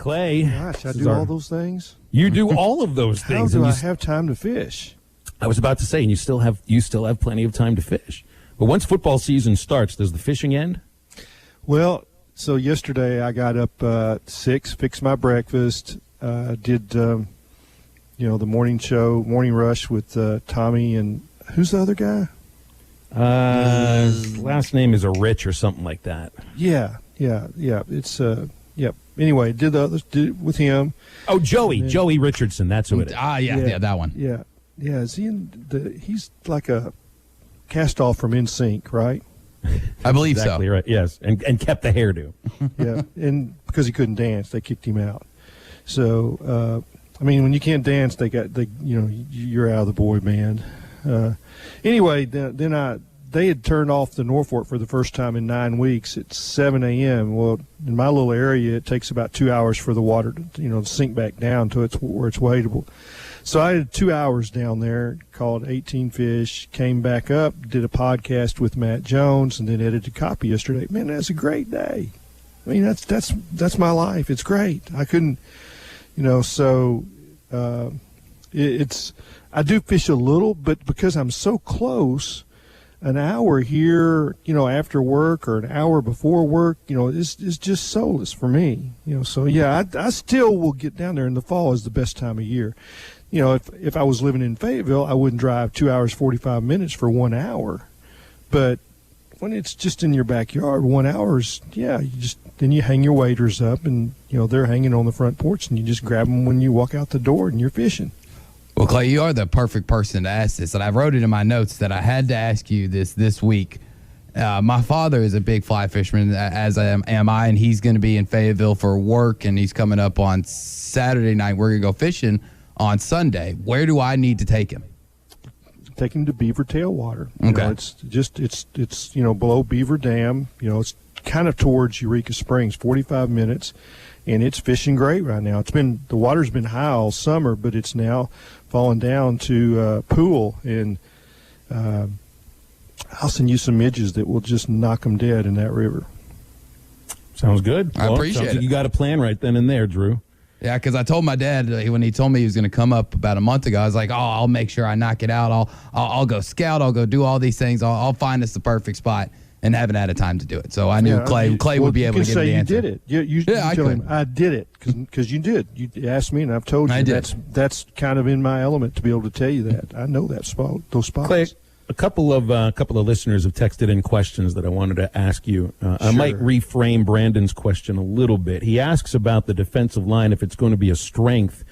Clay. Gosh, I do all those things? You do all of those things. How do I have time to fish? I was about to say, and you still have plenty of time to fish. But once football season starts, does the fishing end? Well, so yesterday I got up at 6, fixed my breakfast, did the morning show, Morning Rush with Tommy and who's the other guy? His last name is a Rich or something like that. Yeah. It's yep. Anyway, did it with him. Oh, Joey Richardson. That's who it is. Yeah, that one. Yeah. Is he he's like a cast off from NSYNC, right? I believe exactly so. Right. Yes, and kept the hairdo. Yeah, and because he couldn't dance, they kicked him out. So, when you can't dance, you're out of the boy band. Anyway, then they had turned off the Norfolk for the first time in 9 weeks at 7 a.m. Well, in my little area, it takes about 2 hours for the water to sink back down to where it's wadeable. So I had 2 hours down there, caught 18 fish, came back up, did a podcast with Matt Jones, and then edited copy yesterday. Man, that's a great day. I mean, that's my life. It's great. I couldn't, so it's I do fish a little, but because I'm so close, an hour here, after work or an hour before work, is just soulless for me. So yeah, I still will get down there, and the fall is the best time of year. If I was living in Fayetteville, I wouldn't drive 2 hours, 45 minutes for 1 hour. But when it's just in your backyard, 1 hour's, then you hang your waders up and, they're hanging on the front porch and you just grab them when you walk out the door and you're fishing. Well, Clay, you are the perfect person to ask this. And I wrote it in my notes that I had to ask you this week. My father is a big fly fisherman, as am I, and he's going to be in Fayetteville for work, and he's coming up on Saturday night. We're going to go fishing on Sunday. Where do I need to take him? Take him to Beaver Tailwater. Okay. It's below Beaver Dam. It's kind of towards Eureka Springs, 45 minutes, and it's fishing great right now. The water's been high all summer, but it's now fallen down to pool, and I'll send you some midges that will just knock them dead in that river. Sounds good. I appreciate it. Like you got a plan right then and there, Drew. Yeah, because I told my dad when he told me he was going to come up about a month ago, I was like, I'll make sure I knock it out. I'll go scout. I'll go do all these things. I'll find us the perfect spot, and haven't had a time to do it. So I knew Clay would be able to give me the answer. You did it. You tell him, I did it, because you did. You asked me, and I've told you. I did. That's kind of in my element to be able to tell you that. I know those spots. Clay, a couple of listeners have texted in questions that I wanted to ask you. Sure. I might reframe Brandon's question a little bit. He asks about the defensive line, if it's going to be a strength.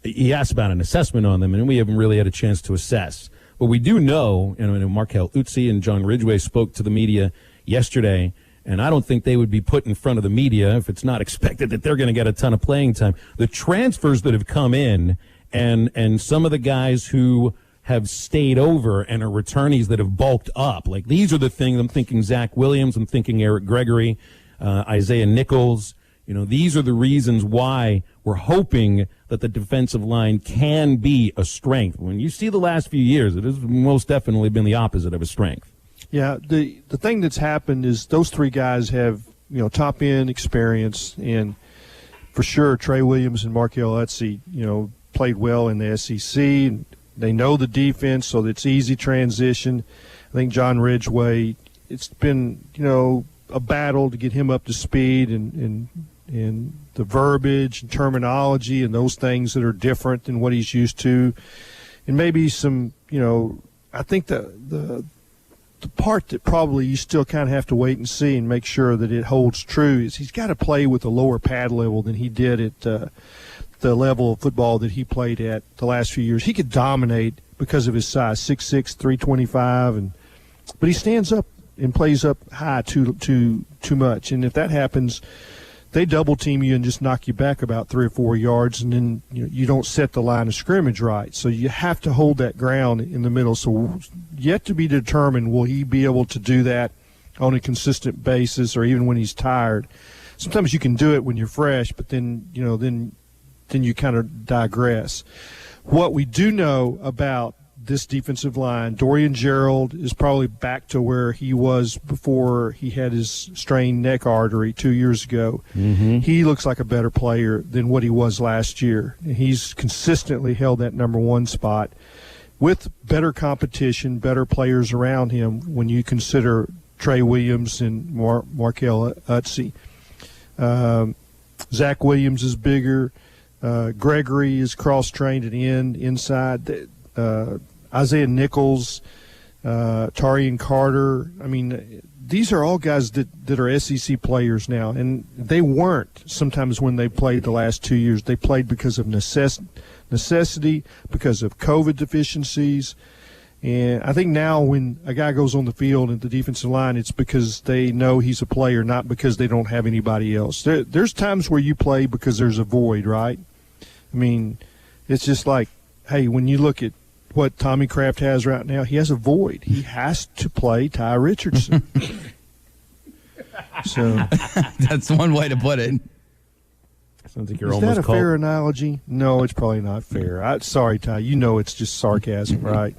He asks about an assessment on them, and we haven't really had a chance to assess. But we do know, Markel Utsi and John Ridgway spoke to the media yesterday, and I don't think they would be put in front of the media if it's not expected that they're going to get a ton of playing time. The transfers that have come in and some of the guys who have stayed over and are returnees that have bulked up. Like, these are the things. I'm thinking Zach Williams. I'm thinking Eric Gregory, Isaiah Nichols. These are the reasons why we're hoping that the defensive line can be a strength. When you see the last few years, it has most definitely been the opposite of a strength. Yeah, the thing that's happened is those three guys have, top-end experience, and for sure Trey Williams and Markel Utsi, played well in the SEC. They know the defense, so it's easy transition. I think John Ridgway, it's been, a battle to get him up to speed and the verbiage and terminology and those things that are different than what he's used to. And maybe some, I think the part that probably you still kind of have to wait and see and make sure that it holds true is he's got to play with a lower pad level than he did at the level of football that he played at the last few years. He could dominate because of his size, 6'6", 325, but he stands up and plays up high too much. And if that happens, they double team you and just knock you back about 3 or 4 yards, and then you don't set the line of scrimmage right. So you have to hold that ground in the middle. So yet to be determined, will he be able to do that on a consistent basis or even when he's tired? Sometimes you can do it when you're fresh, but then you kind of digress. What we do know about this defensive line. Dorian Gerald is probably back to where he was before he had his strained neck artery 2 years ago. Mm-hmm. He looks like a better player than what he was last year. He's consistently held that number one spot with better competition, better players around him when you consider Trey Williams and Markel Utsey. Zach Williams is bigger. Gregory is cross-trained at inside. Isaiah Nichols, Tarian Carter. I mean, these are all guys that are SEC players now, and they weren't sometimes when they played the last 2 years. They played because of necessity, because of COVID deficiencies. And I think now when a guy goes on the field at the defensive line, it's because they know he's a player, not because they don't have anybody else. There's times where you play because there's a void, right? I mean, it's just like, hey, when you look at what Tommy Kraft has right now, he has a void. He has to play Ty Richardson. So that's one way to put it. Sounds like you're is almost that a fair analogy? No, it's probably not fair. Sorry, Ty. You know it's just sarcasm, right?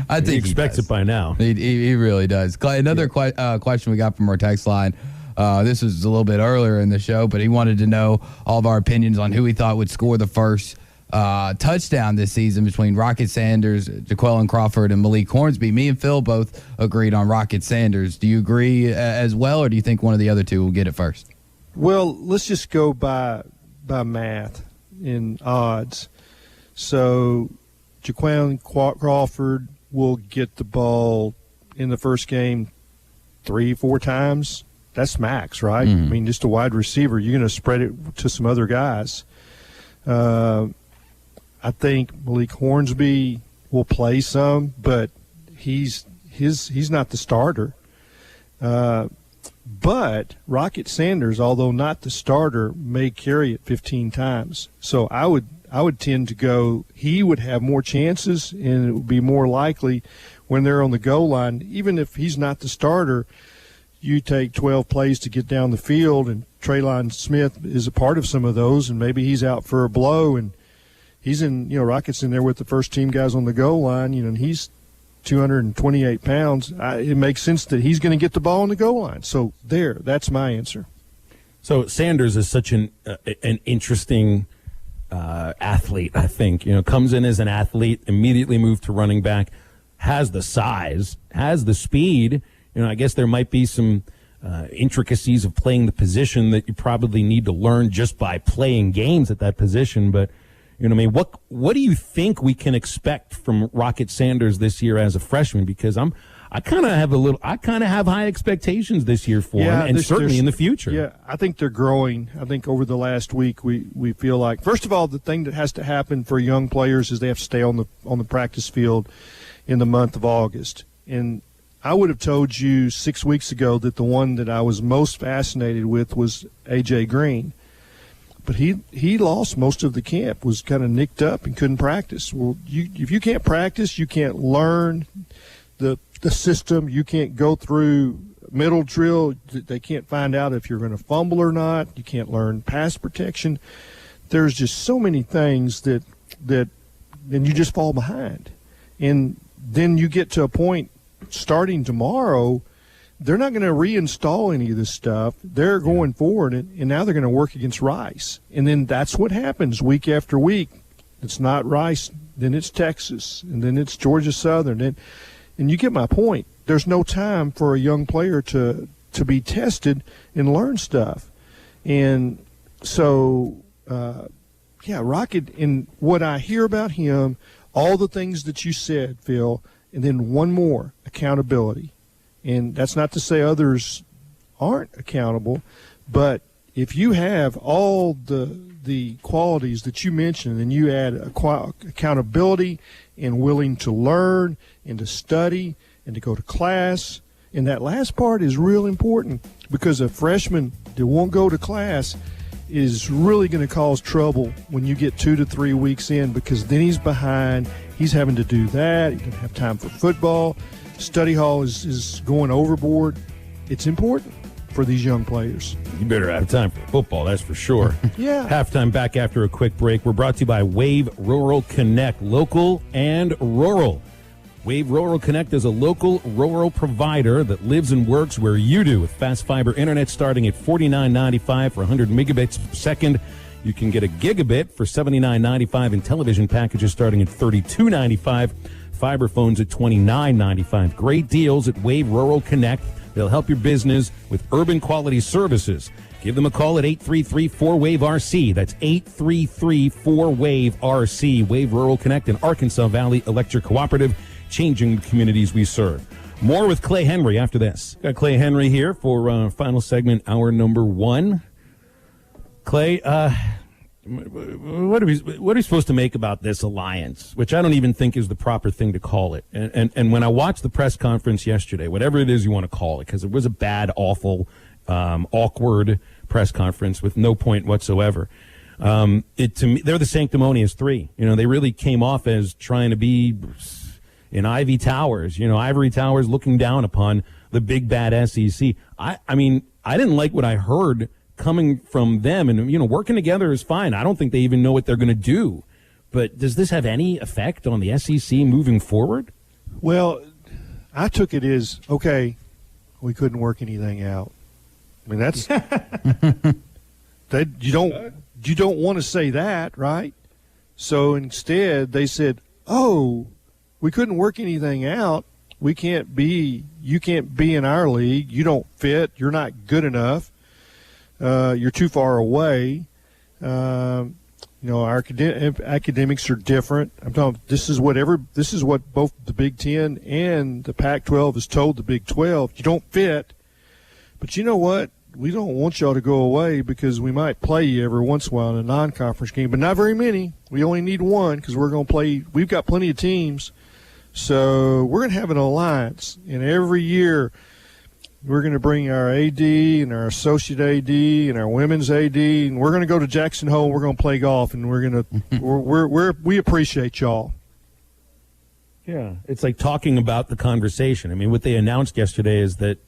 I think he expects it by now. He really does. Clay, another question we got from our text line. This was a little bit earlier in the show, but he wanted to know all of our opinions on who he thought would score the first touchdown this season between Rocket Sanders, Jaquelin Crawford, and Malik Hornsby. Me and Phil both agreed on Rocket Sanders. Do you agree as well, or do you think one of the other two will get it first? Well, let's just go by math and odds. So Jaquelin Crawford will get the ball in the first game 3-4 times. That's max, right? Mm-hmm. I mean, just a wide receiver. You're going to spread it to some other guys. I think Malik Hornsby will play some, but he's not the starter. But Rocket Sanders, although not the starter, may carry it 15 times. So I would tend to go he would have more chances, and it would be more likely when they're on the goal line. Even if he's not the starter, you take 12 plays to get down the field, and Traylon Smith is a part of some of those, and maybe he's out for a blow, and he's in, Rocket's in there with the first team guys on the goal line, and he's 228 pounds. It makes sense that he's going to get the ball on the goal line. So that's my answer. So Sanders is such an interesting athlete, I think. Comes in as an athlete, immediately moved to running back, has the size, has the speed. I guess there might be some intricacies of playing the position that you probably need to learn just by playing games at that position. But, what do you think we can expect from Rocket Sanders this year as a freshman? Because I kind of have high expectations this year for him, and certainly in the future. Yeah, I think they're growing. I think over the last week we feel like, first of all, the thing that has to happen for young players is they have to stay on the practice field in the month of August. And I would have told you 6 weeks ago that the one that I was most fascinated with was A.J. Green. But he lost most of the camp, was kind of nicked up and couldn't practice. Well, if you can't practice, you can't learn the system. You can't go through middle drill. They can't find out if you're going to fumble or not. You can't learn pass protection. There's just so many things that then you just fall behind. And then you get to a point starting tomorrow, they're not going to reinstall any of this stuff. They're going forward, and now they're going to work against Rice. And then that's what happens week after week. It's not Rice, then it's Texas, and then it's Georgia Southern. And you get my point. There's no time for a young player to be tested and learn stuff. And so, Rocket, and what I hear about him, all the things that you said, Phil, and then one more, accountability. And that's not to say others aren't accountable, but if you have all the qualities that you mentioned, and you add accountability and willing to learn and to study and to go to class, and that last part is real important, because a freshman that won't go to class is really going to cause trouble when you get 2 to 3 weeks in, because then he's behind. He's having to do that. He doesn't have time for football. Study hall is going overboard. It's important for these young players. You better have time for football, that's for sure. Yeah. Halftime back after a quick break. We're brought to you by Wave Rural Connect, local and rural. Wave Rural Connect is a local rural provider that lives and works where you do, with fast fiber internet starting at $49.95 for 100 megabits per second. You can get a gigabit for $79.95 and television packages starting at $32.95. Fiber phones at $29.95. Great deals at Wave Rural Connect. They'll help your business with urban quality services. Give them a call at 833-4WAVE-RC. That's 833-4WAVE-RC. Wave Rural Connect and Arkansas Valley Electric Cooperative, changing the communities we serve. More with Clay Henry after this. Got Clay Henry here for final segment, hour number 1. Clay, what are we supposed to make about this alliance, which I don't even think is the proper thing to call it? And when I watched the press conference yesterday, whatever it is you want to call it, because it was a bad, awful, awkward press conference with no point whatsoever. To me, they're the sanctimonious three. They really came off as trying to be in ivory towers looking down upon the big bad SEC. I mean, I didn't like what I heard coming from them, and working together is fine. I don't think they even know what they're going to do. But does this have any effect on the SEC moving forward? Well, I took it as, okay, we couldn't work anything out. I mean, that's that you don't want to say that, right? So instead they said, "Oh, we couldn't work anything out. You can't be in our league. You don't fit. You're not good enough. You're too far away. Our academics are different." I'm talking. This is what both the Big Ten and the Pac-12 has told the Big 12. You don't fit. But you know what? We don't want y'all to go away because we might play you every once in a while in a non-conference game, but not very many. We only need one because we're going to play. We've got plenty of teams. So we're going to have an alliance, and every year we're going to bring our AD and our associate AD and our women's AD, and we're going to go to Jackson Hole. And we're going to play golf, and we're going to we appreciate y'all. Yeah, it's like talking about the conversation. I mean, what they announced yesterday is that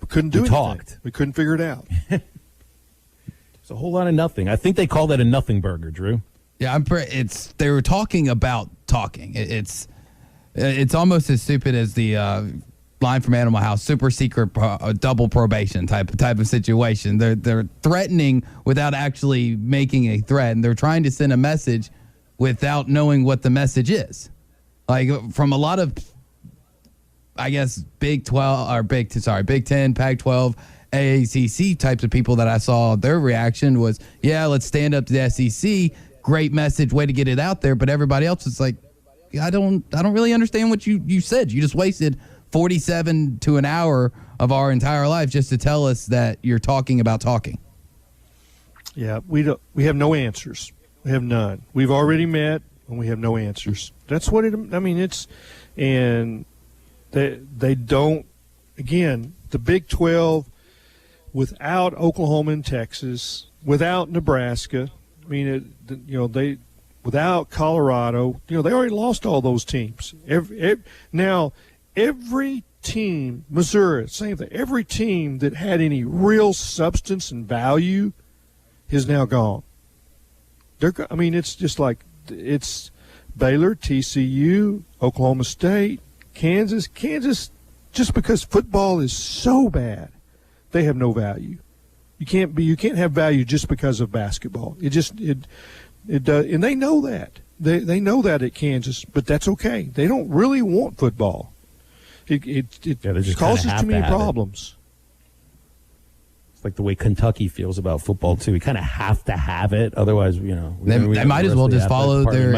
we couldn't do anything. Talked. We couldn't figure it out. It's a whole lot of nothing. I think they call that a nothing burger, Drew. Yeah, they were talking about talking. It's almost as stupid as the line from Animal House, super secret double probation type of situation. They're threatening without actually making a threat, and they're trying to send a message without knowing what the message is. Like from a lot of, I guess, Big 10, Pac-12, AACC types of people that I saw, their reaction was, yeah, let's stand up to the SEC. Great message, way to get it out there. But everybody else is like, I don't really understand what you said. You just wasted 47 to an hour of our entire life just to tell us that you're talking about talking. Yeah, we have no answers. We have none. We've already met, and we have no answers. That's what and they don't. Again, the Big 12, without Oklahoma and Texas, without Nebraska. I mean, without Colorado, they already lost all those teams. Every team, Missouri, same thing. Every team that had any real substance and value is now gone. It's just like it's Baylor, TCU, Oklahoma State, Kansas, just because football is so bad, they have no value. You can't have value just because of basketball. It does, and they know that. They know that at Kansas, but that's okay. They don't really want football. It causes too many problems. It's like the way Kentucky feels about football too. We kind of have to have it, otherwise, they might as well just follow their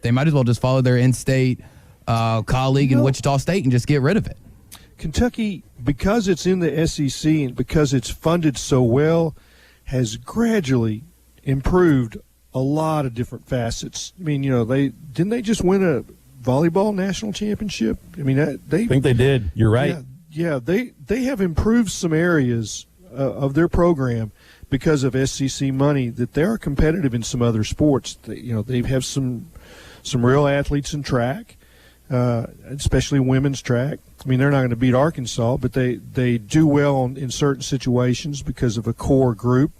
They might as well just follow their in-state colleague in Wichita State and just get rid of it. Kentucky, because it's in the SEC and because it's funded so well, has gradually improved a lot of different facets. I mean, they just win a volleyball national championship. I mean, I think they did. You're right. Yeah, they have improved some areas of their program because of SEC money, that they are competitive in some other sports. They have some real athletes in track, especially women's track. I mean, they're not going to beat Arkansas, but they do well in certain situations because of a core group.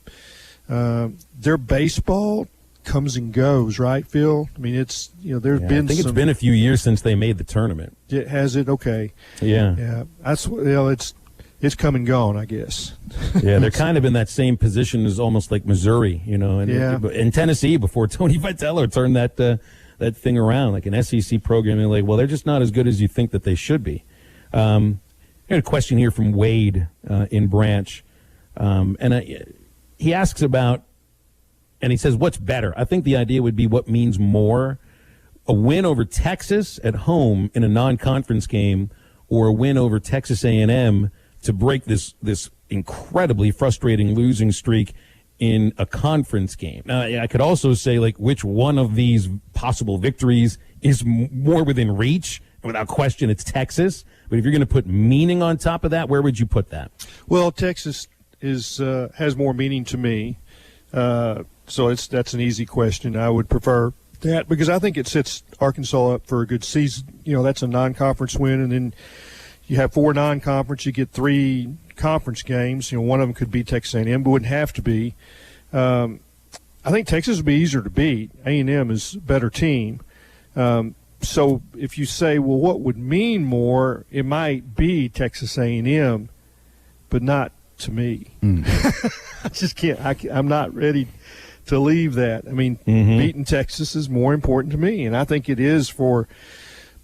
Their baseball comes and goes, right, Phil? I mean, it's there's been. I think it's been a few years since they made the tournament. Has it? Okay. Yeah. Yeah. That's it's come and gone, I guess. Yeah, they're kind of in that same position as almost like Missouri, and Tennessee before Tony Vitello turned that thing around, like an SEC program. And like, well, they're just not as good as you think that they should be. I got a question here from Wade in Branch, he asks about, and he says, what's better? I think the idea would be what means more, a win over Texas at home in a non-conference game, or a win over Texas A&M to break this incredibly frustrating losing streak in a conference game. Now, I could also say, like, which one of these possible victories is more within reach. Without question, it's Texas. But if you're going to put meaning on top of that, where would you put that? Well, Texas has more meaning to me. So that's an easy question. I would prefer that because I think it sets Arkansas up for a good season. That's a non-conference win, and then you have 4 non-conference. You get 3 conference games. One of them could be Texas A&M, but wouldn't have to be. I think Texas would be easier to beat. A&M is a better team. So if you say, well, what would mean more, it might be Texas A&M, but not to me. I just can't. I'm not ready to leave that. I mean, beating Texas is more important to me, and I think it is for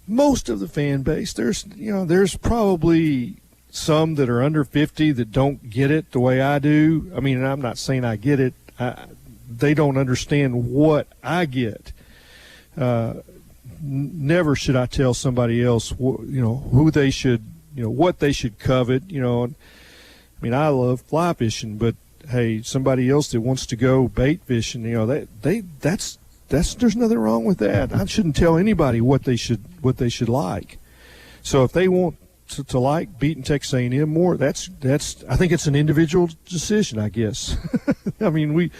most of the fan base. There's probably some that are under 50 that don't get it the way I do. I mean, and I'm not saying I get it. They don't understand what I get. Never should I tell somebody else, who they should, what they should covet. I mean, I love fly fishing, but hey, somebody else that wants to go bait fishing, that's there's nothing wrong with that. I shouldn't tell anybody what they should like. So if they want to like beating Texas A&M more, that's I think it's an individual decision, I guess. I mean,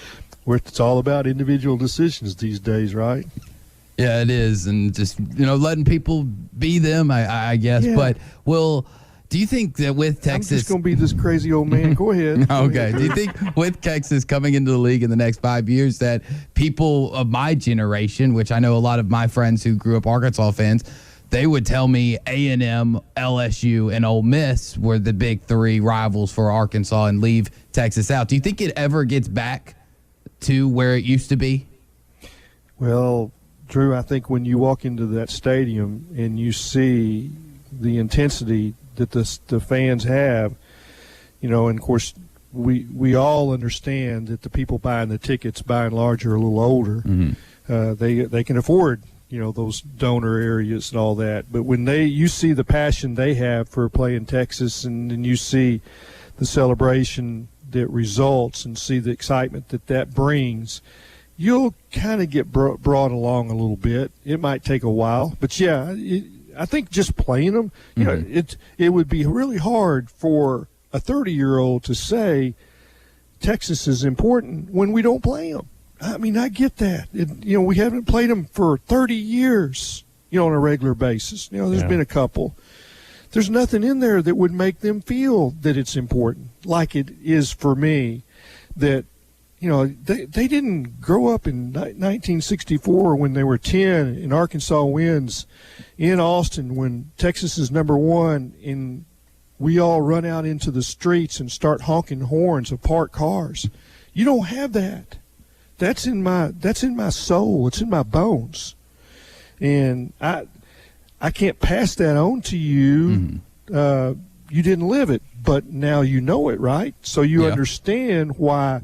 it's all about individual decisions these days, right? Yeah, it is, and just letting people be them, I guess. Yeah. But do you think that with Texas, I'm just going to be this crazy old man? Go ahead. Okay. Do you think with Texas coming into the league in the next 5 years that people of my generation, which I know a lot of my friends who grew up Arkansas fans, they would tell me A&M, LSU, and Ole Miss were the big 3 rivals for Arkansas and leave Texas out? Do you think it ever gets back to where it used to be? Well, Drew, I think when you walk into that stadium and you see the intensity that the fans have, and of course we all understand that the people buying the tickets by and large are a little older. They can afford those donor areas and all that, but when you see the passion they have for playing Texas, and then you see the celebration that results and see the excitement that brings, you'll kind of get brought along a little bit. It might take a while, but yeah, I think just playing them, it would be really hard for a 30-year-old to say Texas is important when we don't play them. I mean, I get that. We haven't played them for 30 years, on a regular basis. There's been a couple. There's nothing in there that would make them feel that it's important, like it is for me, that they didn't grow up in 1964 when they were 10 and Arkansas wins in Austin when Texas is number 1 and we all run out into the streets and start honking horns of parked cars. You don't have that. That's in my soul. It's in my bones. And I can't pass that on to you. You didn't live it, but now you know it, right? So you understand why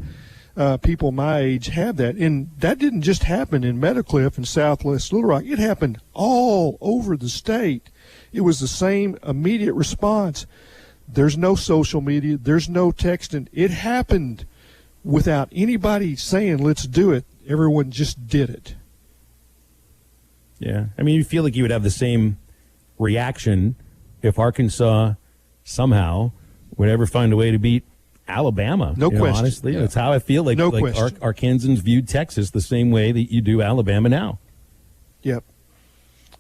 people my age have that. And that didn't just happen in Meadowcliff and Southwest Little Rock. It happened all over the state. It was the same immediate response. There's no social media. There's no texting. It happened without anybody saying, let's do it. Everyone just did it. Yeah. I mean, you feel like you would have the same reaction if Arkansas somehow would ever find a way to beat Alabama. No question. Honestly, that's how I feel like, Arkansans viewed Texas the same way that you do Alabama now. Yep.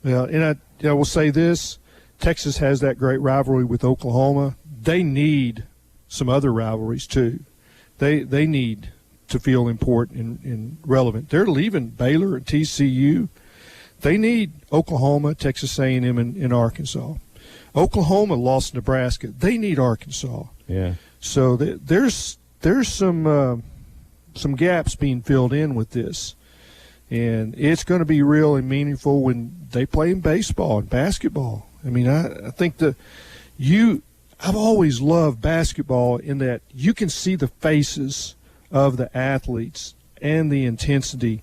Yeah, and I will say this. Texas has that great rivalry with Oklahoma. They need some other rivalries too. They need to feel important and relevant. They're leaving Baylor and TCU. They need Oklahoma, Texas A&M, and Arkansas. Oklahoma lost Nebraska. They need Arkansas. Yeah. So there's some gaps being filled in with this, and it's going to be real and meaningful when they play in baseball and basketball. I mean, I think I've always loved basketball in that you can see the faces of the athletes and the intensity.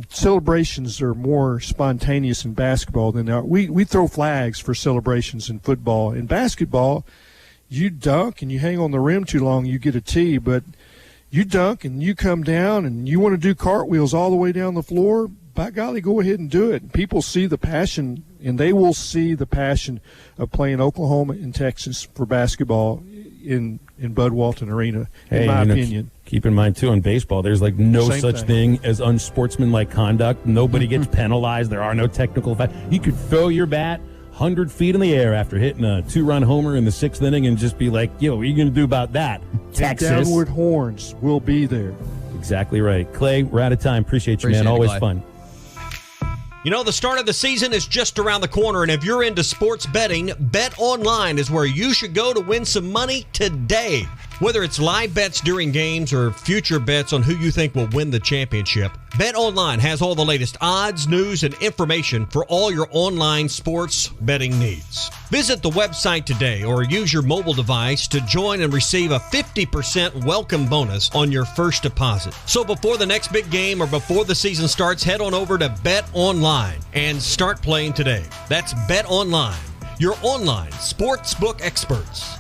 Celebrations are more spontaneous in basketball than they are. We throw flags for celebrations in football. In basketball, you dunk and you hang on the rim too long, you get a tee, but you dunk and you come down and you want to do cartwheels all the way down the floor, by golly, go ahead and do it. People see the passion, and they will see the passion of playing Oklahoma and Texas for basketball in Bud Walton Arena, in my opinion. Keep in mind, too, in baseball, there's like no such thing as unsportsmanlike conduct. Nobody gets penalized. There are no technical facts. You could throw your bat 100 feet in the air after hitting a 2-run homer in the 6th inning and just be like, yo, what are you going to do about that? Texas. Downward horns will be there. Exactly right. Clay, we're out of time. Appreciate you, man. Always fun. You know, the start of the season is just around the corner, and if you're into sports betting, Bet Online is where you should go to win some money today. Whether it's live bets during games or future bets on who you think will win the championship, Bet Online has all the latest odds, news, and information for all your online sports betting needs. Visit the website today or use your mobile device to join and receive a 50% welcome bonus on your first deposit. So before the next big game or before the season starts, head on over to Bet Online and start playing today. That's Bet Online, your online sportsbook experts.